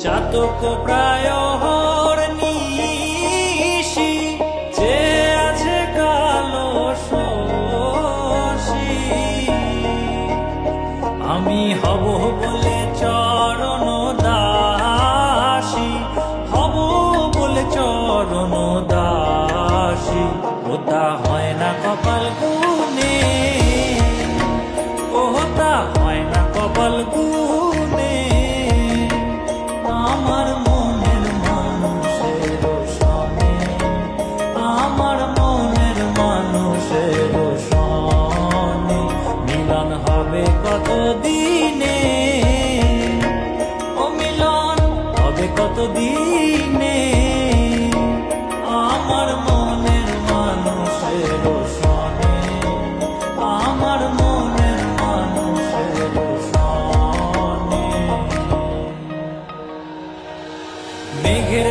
চাতক প্রায় নিশি যে আছে কালো শশী আমি হব বলে চরণ দাসী হব বলে চরণ দাসী ওটা হয় না কপাল গুনে ওটা হয় না কপাল গুনে আমার মনের মানুষের সনে আমার মনের মানুষের সনে মিলন হবে কত দিনে ও মিলন হবে কত দিনে আমার মনের মানুষের সনে আমার মনের মানুষের সনে মেঘের